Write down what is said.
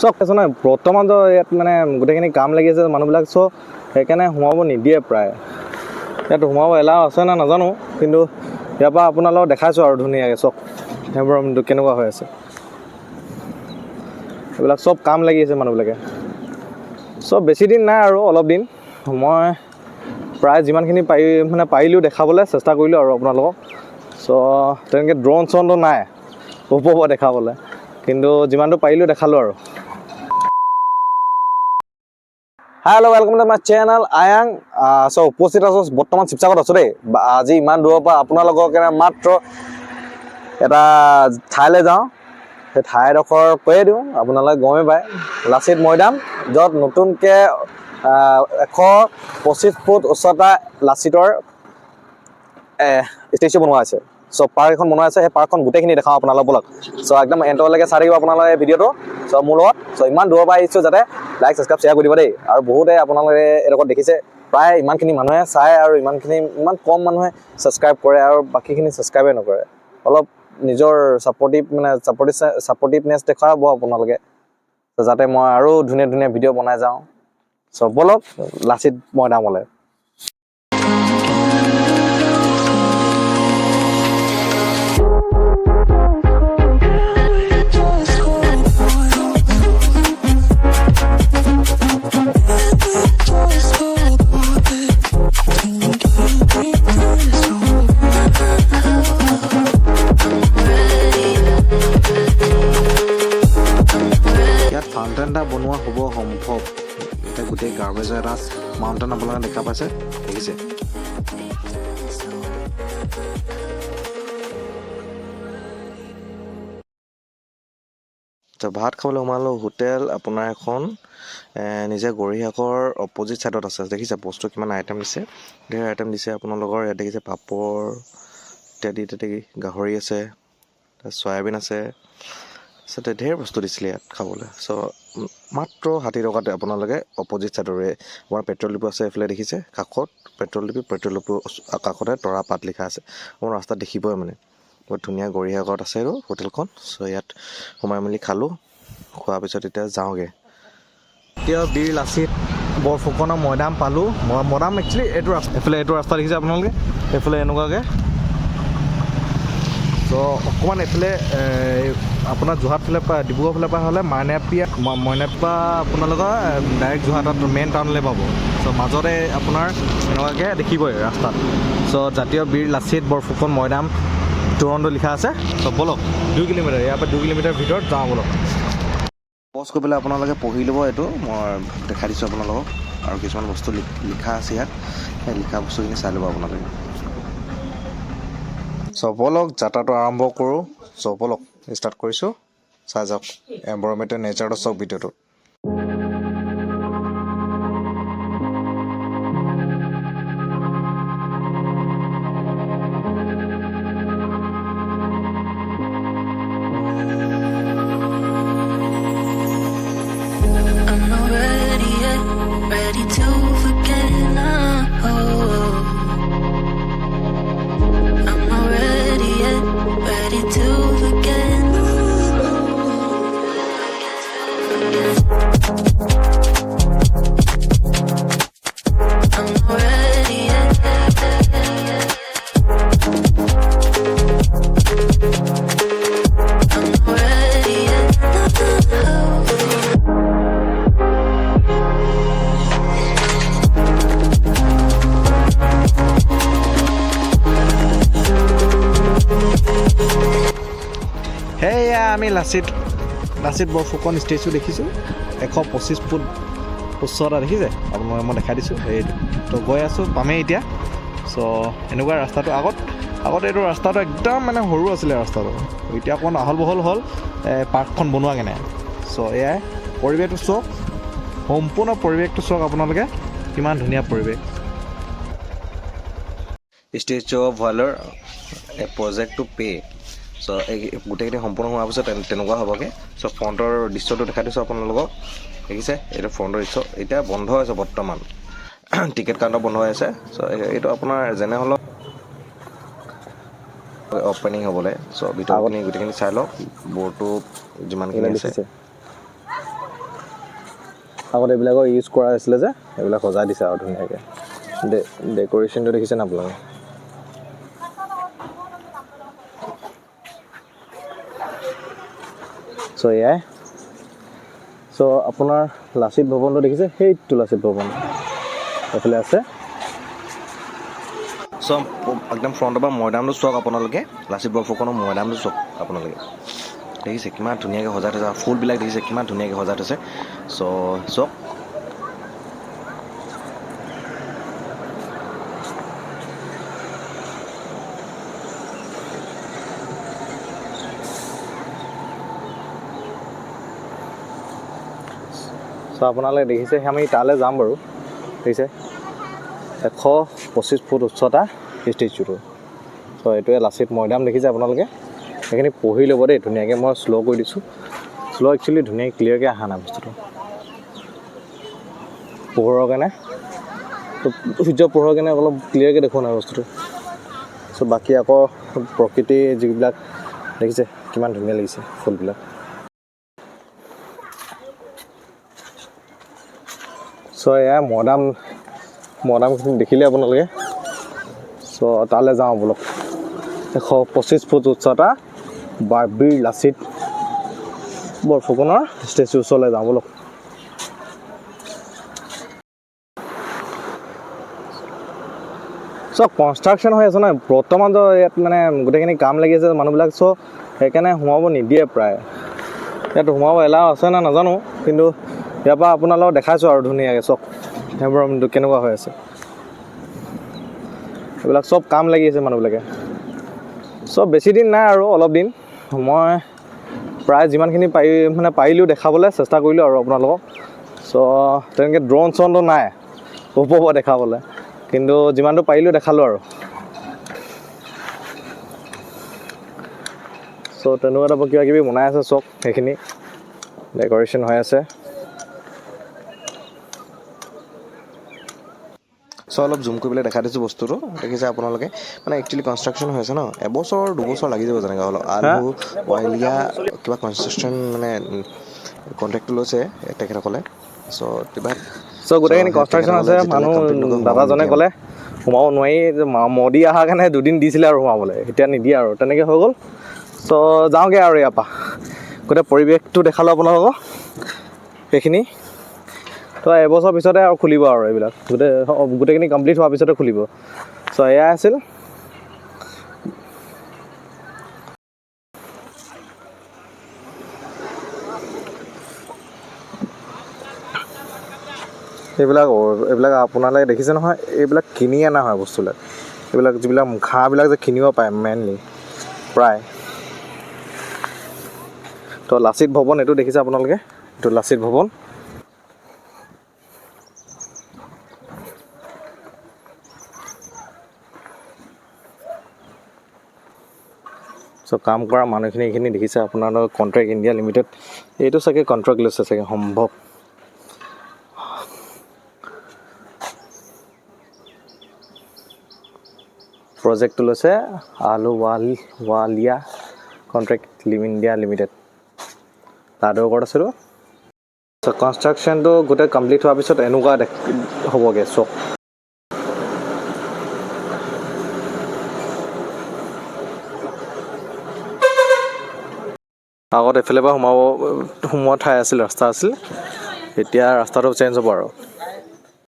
চব আছে নহয় বৰ্তমান ইয়াত মানে গোটেইখিনি কাম লাগি আছে মানুহবিলাক চ' সেইকাৰণে সোমাব নিদিয়ে প্ৰায় ইয়াত সোমাব এলাও আছে না নাজানো কিন্তু ইয়াৰ পৰা আপোনালোকক দেখাইছোঁ আৰু ধুনীয়াকৈ চব এনভাইৰনমেণ্টটো কেনেকুৱা হৈ আছে এইবিলাক চব কাম লাগি আছে মানুহবিলাকে চব বেছি দিন নাই আৰু অলপ দিন মই প্ৰায় যিমানখিনি পাৰিলোঁ দেখাবলৈ চেষ্টা কৰিলোঁ আৰু আপোনালোকক চ' তেনেকৈ ড্ৰোন চনটো নাই ওপৰৰ দেখাবলৈ কিন্তু যিমানটো পাৰিলোঁ দেখালোঁ আৰু hello' welcome to my channel আয়াং চ' উপস্থিত আছোঁ বৰ্তমান শিৱসাগৰত আছোঁ দেই আজি ইমান দূৰৰ পৰা আপোনালোকৰ কাৰণে মাত্ৰ এটা ঠাইলৈ যাওঁ সেই ঠাইডোখৰ কৈয়ে দিওঁ আপোনালোকে গমেই পায় লাচিত মৈদাম য'ত নতুনকৈ 125 ফুট উচ্চতা লাচিতৰ ষ্টেচু বনোৱা আছে চ' পাৰ্ক এখন বনোৱা আছে সেই পাৰ্কখন গোটেইখিনি দেখাওঁ আপোনালোক বলক চ' একদম এণ্টলৈকে চাই থাকিব আপোনালোকে ভিডিঅ'টো চ' মোৰ লগত চ' ইমান দূৰৰ পৰা আহিছোঁ যাতে লাইক ছাবস্ক্ৰাইব শ্বেয়াৰ কৰি দিব দেই আৰু বহুতে আপোনালোকে এইডোখৰত দেখিছে প্ৰায় ইমানখিনি মানুহে চায় আৰু ইমান কম মানুহে ছাবস্ক্ৰাইব কৰে আৰু বাকীখিনি ছাবস্ক্ৰাইবেই নকৰে অলপ নিজৰ ছাপৰ্টিভনেছ দেখুৱাব আপোনালোকে যাতে মই আৰু ধুনীয়া ধুনীয়া ভিডিঅ' বনাই যাওঁ চ' বলক লাচিত মৈদামলৈ ফাউণ্টেন এটা বনোৱা হ'ব সম্ভৱ এতিয়া গোটেই গাৰ্বেজৰ এটা মাউণ্টেইন আপোনালোকে দেখা পাইছে দেখিছে ভাত খাবলৈ সোমালোঁ হোটেল আপোনাৰ এখন নিজে গৰিহাকৰ অপজিট ছাইডত আছে দেখিছে বস্তু কিমান আইটেম দিছে ধেৰ আইটেম দিছে আপোনালোকৰ ইয়াত দেখিছে পাপৰ ইত্যাদি গাহৰি আছে চয়াবিন আছে আচলতে ধেৰ বস্তু দিছিলে ইয়াত খাবলৈ চ' মাত্ৰ 60 টকাতে আপোনালোকে অপজিট ছাইডৰে আমাৰ পেট্ৰল ডিপু আছে এইফালে দেখিছে কাষত পেট্ৰল ডিপু কাষতে তৰাপাত লিখা আছে মোৰ ৰাস্তাত দেখিবই মানে বহুত ধুনীয়া গৰিহাকত আছে আৰু হোটেলখন চ' ইয়াত সোমাই মেলি খালোঁ খোৱাৰ পিছত এতিয়া যাওঁগৈ এতিয়া বীৰ লাচিত বৰফুকনৰ মৈদাম পালোঁ মৈদাম একচুৱেলি এইটো ৰাস্তা এইটো ৰাস্তা দেখিছে আপোনালোকে এইফালে এনেকুৱাকৈ চ' অকণমান এইফালে আপোনাৰ যোৰহাট ফালে পৰা ডিব্ৰুগড় ফালে পৰা হ'লে মইনাত পৰা আপোনালোকৰ ডাইৰেক্ট যোৰহাটত মেইন টাউনলৈ পাব চ' মাজতে আপোনাৰ এনেকুৱাকৈ দেখিবই ৰাস্তাত চ' জাতীয় বীৰ লাচিত বৰফুকন মৈদাম তোৰণটো লিখা আছে চ' বলক 2 কিলোমিটাৰ ইয়াৰ পৰা 2 কিলোমিটাৰ ভিতৰত যাওঁ বলক পজ কৰি পেলাই আপোনালোকে পঢ়ি ল'ব এইটো মই দেখাই দিছোঁ আপোনালোকক আৰু কিছুমান বস্তু লিখা আছে ইয়াত সেই লিখা বস্তুখিনি চাই ল'ব আপোনালোকে চ' বলক যাত্ৰাটো আৰম্ভ কৰোঁ চ' বলক ষ্টাৰ্ট কৰিছোঁ চাই যাওক এনভাইৰনমেণ্টেল নেচাৰটো চাওক ভিডিঅ'টো সেয়া আমি লাচিত বৰফুকন ষ্টেচু দেখিছোঁ 125 ফুট উচ্চতা দেখিছে আপোনালোকে মই দেখাই দিছোঁ সেইটো তো গৈ আছোঁ পামেই এতিয়া চ' এনেকুৱা ৰাস্তাটো আগত এইটো ৰাস্তাটো একদম মানে সৰু আছিলে ৰাস্তাটো এতিয়া অকণ আহল বহল হ'ল পাৰ্কখন বনোৱা কেনে চ' এয়াই পৰিৱেশটো চাওক সম্পূৰ্ণ পৰিৱেশটো চাওক আপোনালোকে কিমান ধুনীয়া পৰিৱেশ ষ্টেচু অফ ভেলৰ প্ৰজেক্ট টু পে চ' এই গোটেইখিনি সম্পূৰ্ণ হোৱাৰ পিছত তেনেকুৱা হ'বগৈ চ' ফ্ৰণ্টৰ দৃশ্যটো দেখাই দিছোঁ আপোনালোকক দেখিছে এইটো ফ্ৰণ্টৰ দৃশ্য এতিয়া বন্ধ হৈছে বৰ্তমান টিকেট কাউণ্টাৰ বন্ধ হৈ আছে চ' এইটো আপোনাৰ যেনে হ'লেও ওপেনিং হ'বলৈ চ' ভিতৰখিনি গোটেইখিনি চাই লওক বৰ্ডটো যিমানখিনি আছে আগতে এইবিলাকৰ ইউজ কৰা হৈছিলে যে এইবিলাক সজাই দিছে আৰু ধুনীয়াকৈ ডেক'ৰেশ্যনটো দেখিছে না আপোনালোকে চ' এয়াই চ' আপোনাৰ লাচিত ভৱনটো দেখিছে সেইটো লাচিত ভৱন এইফালে আছে চ' একদম ফ্ৰণ্টৰ পৰা মৈদামটো চাওক আপোনালোকে লাচিত বৰফুকনৰ মৈদামটো চাওক আপোনালোকে দেখিছে কিমান ধুনীয়াকৈ সজাই থৈছে ফুলবিলাক দেখিছে কিমান ধুনীয়াকৈ সজাই থৈছে চ' চাওক চ' আপোনালোকে দেখিছে আমি তালৈ যাম বাৰু দেখিছে 125 ফুট উচ্চতা ষ্টেচুটো চ' এইটোৱে লাচিত মৈদাম দেখিছে আপোনালোকে সেইখিনি পঢ়ি ল'ব দেই ধুনীয়াকৈ মই শ্ল' কৰি দিছোঁ শ্ল' একচুৱেলি ধুনীয়াকৈ ক্লিয়াৰকৈ অহা নাই বস্তুটো পোহৰৰ কাৰণে সূৰ্য পোহৰৰ কাৰণে অলপ ক্লিয়াৰকৈ দেখুওৱা নাই বস্তুটো চ' বাকী আকৌ প্ৰকৃতি যিবিলাক দেখিছে কিমান ধুনীয়া লাগিছে ফুলবিলাক চ' এয়া মৈদামখিনি দেখিলে আপোনালোকে চ' তালৈ যাওঁ বোলক 125 ফুট উচ্চতা বীৰ লাচিত বৰফুকনৰ ষ্টেচু ওচৰলৈ যাওঁ বোলক চ' কনষ্ট্ৰাকশ্যন হৈ আছে নহয় বৰ্তমান ইয়াত মানে গোটেইখিনি কাম লাগি আছে মানুহবিলাক চ' সেইকাৰণে সোমাব নিদিয়ে প্ৰায় ইয়াত সোমাব এলাও আছে না নাজানো কিন্তু ইয়াৰ পৰা আপোনালোকক দেখাইছোঁ আৰু ধুনীয়াকৈ চব এনভাইৰনমেণ্টটো কেনেকুৱা হৈ আছে এইবিলাক চব কাম লাগি আছে মানুহবিলাকে চব বেছি দিন নাই আৰু অলপ দিন মই প্ৰায় যিমানখিনি পাৰিলোঁ দেখাবলৈ চেষ্টা কৰিলোঁ আৰু আপোনালোকক চ' তেনেকৈ ড্ৰোন চনটো নাই ওপৰৰ পৰা দেখাবলৈ কিন্তু যিমানটো পাৰিলোঁ দেখালোঁ আৰু চ' তেনেকুৱা টাইপৰ কিবা কিবি বনাই আছে চব সেইখিনি ডেক'ৰেশ্যন হৈ আছে চ' অলপ জুম কৰি পেলাই দেখাই দিছোঁ বস্তুটো দেখিছে আপোনালোকে মানে একচুৱেলি কনষ্ট্ৰাকশ্যন হৈ আছে ন এবছৰ দুবছৰ লাগি যাব যেনেকৈ হ'ল আলু অইলীয়া কিবা কনষ্ট্ৰাকশ্যন মানে কণ্ট্ৰেক্টটো লৈছে তেখেতসকলে চ' কিবা চ' গোটেইখিনি কনষ্ট্ৰাকশ্যন আছে মানুহ দাদাজনে ক'লে সোমাব নোৱাৰি মোদী অহাৰ কাৰণে দুদিন দিছিলে আৰু সোমাবলৈ এতিয়া নিদিয়ে আৰু তেনেকৈ হৈ গ'ল চ' যাওঁগৈ আৰু ইয়াৰ পৰা গোটেই পৰিৱেশটো দেখালোঁ আপোনালোকক সেইখিনি তো এবছৰ পিছতে আৰু খুলিব আৰু এইবিলাক গোটেইখিনি কমপ্লিট হোৱাৰ পিছতে খুলিব চ' এয়াই আছিল এইবিলাক আপোনালোকে দেখিছে নহয় এইবিলাক কিনি অনা হয় বস্তুবিলাক এইবিলাক যিবিলাক ঘাঁহবিলাক যে কিনিব পাৰে মেইনলি প্ৰায় তো লাচিত ভৱন এইটো দেখিছে আপোনালোকে এইটো লাচিত ভৱন চ' কাম কৰা মানুহখিনি এইখিনি দেখিছে আপোনালোকৰ কণ্ট্ৰেক্ট ইণ্ডিয়া লিমিটেড এইটো চাগে কণ্ট্ৰেক্ট লৈছে চাগে সম্ভৱ প্ৰজেক্টটো লৈছে আলুৱালিয়া কণ্ট্ৰেক্ট ইণ্ডিয়া লিমিটেড তাহাঁতৰ ওপৰত আছিলোঁ চ' কনষ্ট্ৰাকশ্যনটো গোটেই কমপ্লিট হোৱাৰ পিছত এনেকুৱা হ'বগৈ চক আগত এফালে পৰা সোমোৱা ঠাই আছিল ৰাস্তা আছিল এতিয়া ৰাস্তাটো চেঞ্জ হ'ব আৰু